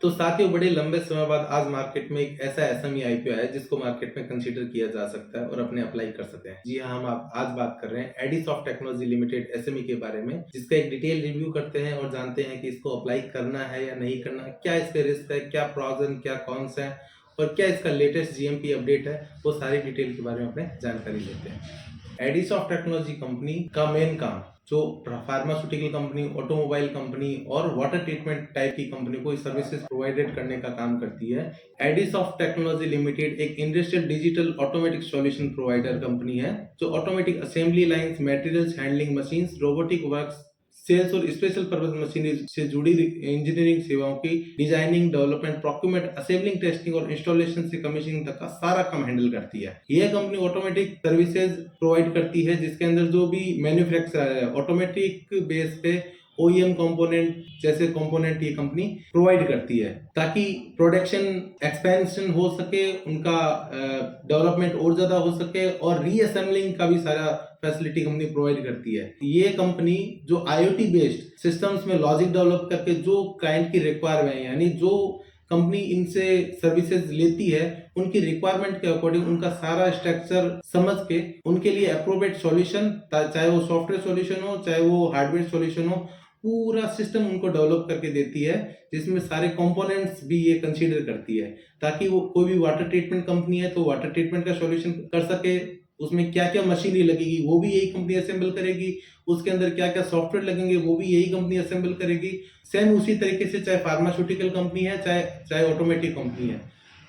तो साथियों, बड़े लंबे समय बाद आज मार्केट में एक ऐसा एसएमई आईपीओ आया है जिसको मार्केट में कंसीडर किया जा सकता है और अपने अप्लाई कर सकते हैं। जी हाँ, हम आज बात कर रहे हैं एडिसॉफ्ट टेक्नोलॉजी लिमिटेड एसएमई के बारे में, जिसका एक डिटेल रिव्यू करते हैं और जानते हैं कि इसको अप्लाई करना है या नहीं करना, क्या इसके रिस्क है, क्या प्रॉस एंड क्या कॉन्स है और क्या इसका लेटेस्ट जीएमपी अपडेट है। वो सारी डिटेल के बारे में अपने जानकारी लेते हैं। एडिसॉफ्ट टेक्नोलॉजी कंपनी का मेन काम जो फार्मास्यूटिकल कंपनी, ऑटोमोबाइल कंपनी और वाटर ट्रीटमेंट टाइप की कंपनी को सर्विसेज प्रोवाइडेड करने का काम करती है। एडिसॉफ्ट टेक्नोलॉजी लिमिटेड एक industrial digital automatic solution provider company है जो automatic assembly lines, materials handling machines, robotic works, sales और स्पेशल पर्पज मशीनरी से जुड़ी इंजीनियरिंग सेवाओं की designing, development, procurement, assembling, testing और इंस्टॉलेशन से कमीशनिंग तक का सारा काम हैंडल करती है। यह कंपनी ऑटोमेटिक सर्विसेज प्रोवाइड करती है जिसके अंदर जो भी मैन्युफैक्चरर है ऑटोमेटिक बेस पे ओईएम कंपोनेंट जैसे कंपोनेंट ये कंपनी प्रोवाइड करती है ताकि प्रोडक्शन एक्सपेंशन हो सके, उनका डेवलपमेंट और ज्यादा हो सके और रीअसेंबलिंग का भी सारा फैसिलिटी कंपनी प्रोवाइड करती है। ये कंपनी जो आईओटी बेस्ड सिस्टम्स में लॉजिक डेवलप करके जो क्लाइंट की रिक्वायरमेंट है, यानी जो कंपनी इनसे सर्विसेज लेती है उनकी रिक्वायरमेंट के अकॉर्डिंग उनका सारा स्ट्रक्चर समझ के उनके लिए अप्रोप्रिएट सॉल्यूशन, चाहे वो सॉफ्टवेयर सॉल्यूशन हो चाहे वो हार्डवेयर सॉल्यूशन हो, पूरा सिस्टम उनको डेवलप करके देती है जिसमें सारे कंपोनेंट्स भी ये कंसीडर करती है ताकि वो कोई भी वाटर ट्रीटमेंट कंपनी है तो वाटर ट्रीटमेंट का सॉल्यूशन कर सके। उसमें क्या क्या मशीनरी लगेगी वो भी यही कंपनी असेंबल करेगी, उसके अंदर क्या क्या सॉफ्टवेयर लगेंगे वो भी यही कंपनी असेंबल करेगी। सेम उसी तरीके से चाहे फार्मास्यूटिकल कंपनी है चाहे ऑटोमेटिक कंपनी है,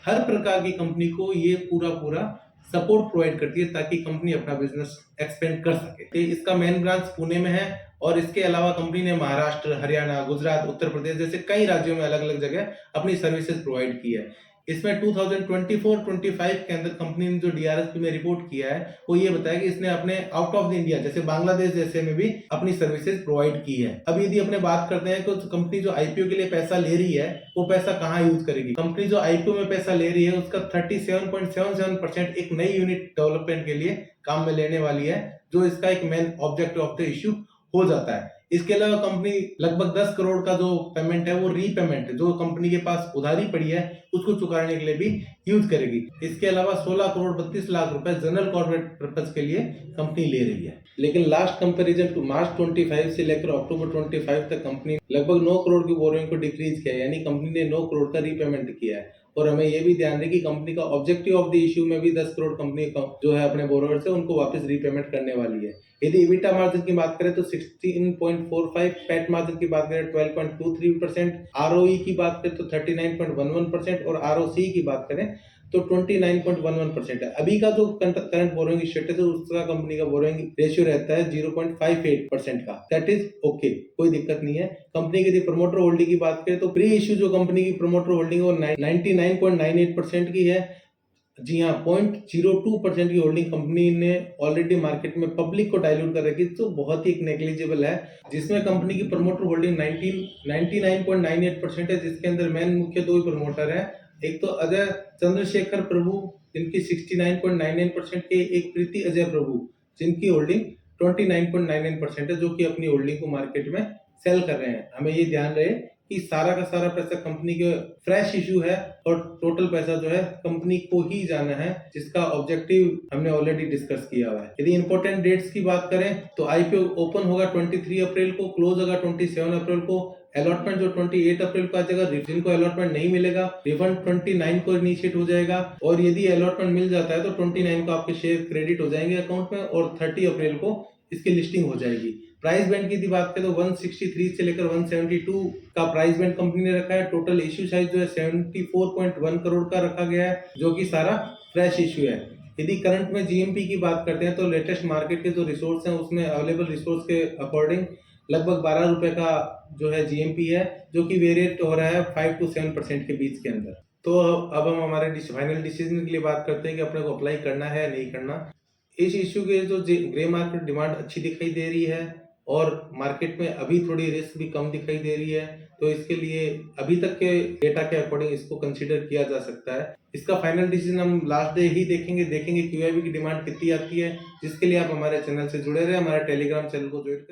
हर प्रकार की कंपनी को ये पूरा सपोर्ट प्रोवाइड करती है ताकि कंपनी अपना बिजनेस एक्सपेंड कर सके। इसका मेन ब्रांच पुणे में है और इसके अलावा कंपनी ने महाराष्ट्र, हरियाणा, गुजरात, उत्तर प्रदेश जैसे कई राज्यों में अलग अलग जगह अपनी सर्विसेज प्रोवाइड की है। इसमें 2024-25 के अंदर कंपनी ने जो डीआरएसपी में रिपोर्ट किया है वो ये बताया कि इसने अपने आउट ऑफ द इंडिया जैसे बांग्लादेश जैसे में भी अपनी सर्विसेज प्रोवाइड की है। अब यदि अपने बात करते हैं तो कंपनी जो आईपीओ के लिए पैसा ले रही है वो पैसा कहाँ यूज करेगी। कंपनी जो आईपीओ में पैसा ले रही है उसका 37.77% एक नई यूनिट डेवलपमेंट के लिए काम में लेने वाली है, जो इसका एक main objective of the issue हो जाता है। इसके अलावा कंपनी लगभग 10 करोड़ का जो पेमेंट है वो रीपेमेंट जो कंपनी के पास उधारी पड़ी है उसको चुकाने के लिए भी यूज करेगी। इसके अलावा 16 करोड़ 32 लाख रुपए जनरल कॉर्पोरेट पर्पज के लिए कंपनी ले रही है। लेकिन लास्ट कंपैरिजन टू मार्च 25 से लेकर अक्टूबर 25 तक कंपनी लगभग 9 करोड़ की बोरोइंग को डिक्रीज किया है, यानी कंपनी ने 9 करोड़ का रीपेमेंट किया है। और हमें यह भी ध्यान रहे कि कंपनी का ऑब्जेक्टिव ऑफ द इश्यू में भी 10 करोड़ कंपनी जो है अपने बोरोवर से उनको वापस रीपेमेंट करने वाली है। यदि इबिटा मार्जिन की बात करें तो 16.45, पैट मार्जिन की बात करें 12.23%, आरओई की बात करें तो 39.11% और आरओसी की बात करें तो 29.11% है। अभी का जो करंट बोरोइंग स्टेटस है उसका कंपनी का बोरोइंग रेशियो रहता है 0.58% का। दैट इज ओके, कोई दिक्कत नहीं है। कंपनी की प्रमोटर होल्डिंग की बात करें तो प्री इश्यू जो कंपनी की प्रमोटर होल्डिंग है वो 99.98% की है। जी हाँ, 0.02% की होल्डिंग कंपनी ने ऑलरेडी मार्केट में पब्लिक को डाइल्यूट कर रखी, तो बहुत ही एक नेग्लिजिबल है। जिसमें कंपनी की प्रमोटर होल्डिंग 99.98% है, जिसके अंदर मेन मुख्य दो ही प्रमोटर है, एक तो अजय चंद्रशेखर प्रभु जिनकी 69.99% के, एक प्रीति अजय प्रभु जिनकी होल्डिंग 29.99% है, जो कि अपनी होल्डिंग को मार्केट में सेल कर रहे हैं। हमें ये ध्यान रहे कि सारा का सारा पैसा कंपनी के फ्रेश इशू है और टोटल पैसा जो है कंपनी को ही जाना है, जिसका ऑब्जेक्टिव हमने ऑलरेडी डिस्कस किया हुआ है। यदि इंपॉर्टेंट डेट्स की बात करें तो आईपीओ ओपन होगा 23 अप्रैल को, क्लोज होगा 27 अप्रैल को। अलॉटमेंट जो 28 अप्रैल को आ जाएगा, जिनको अलॉटमेंट नहीं मिलेगा रिफंड 29 को इनिशिएट हो जाएगा और यदि अलॉटमेंट मिल जाता है तो 29 को आपके शेयर क्रेडिट हो जाएंगे अकाउंट में और 30 अप्रैल को इसकी लिस्टिंग हो जाएगी। प्राइस बैंड की बात करें तो 163 से लेकर 172 का प्राइस बैंड कंपनी ने रखा है। टोटल इश्यू साइज जो है 74.1 करोड़ का रखा गया है, जो कि सारा फ्रेश इश्यू है। यदि करंट में जीएमपी की बात करते हैं तो लेटेस्ट मार्केट के जो रिसोर्स हैं उसमें अवेलेबल रिसोर्स के अकॉर्डिंग लगभग 12 रुपए का जो है जीएमपी है, जो कि वेरिएट हो रहा है 5 to 7% के बीच के अंदर। तो अब हम हमारे फाइनल डिसीजन के लिए बात करते हैं कि अपने को अप्लाई करना है या नहीं करना। इस इश्यू के जो ग्रे मार्केट डिमांड अच्छी दिखाई दे रही है और मार्केट में अभी थोड़ी रिस्क भी कम दिखाई दे रही है, तो इसके लिए अभी तक के डेटा के अकॉर्डिंग इसको कंसीडर किया जा सकता है। इसका फाइनल डिसीजन हम लास्ट डे ही देखेंगे क्यूआईबी की डिमांड कितनी आती है, जिसके लिए आप हमारे चैनल से जुड़े रहे, हमारे टेलीग्राम चैनल को ज्वाइन करें।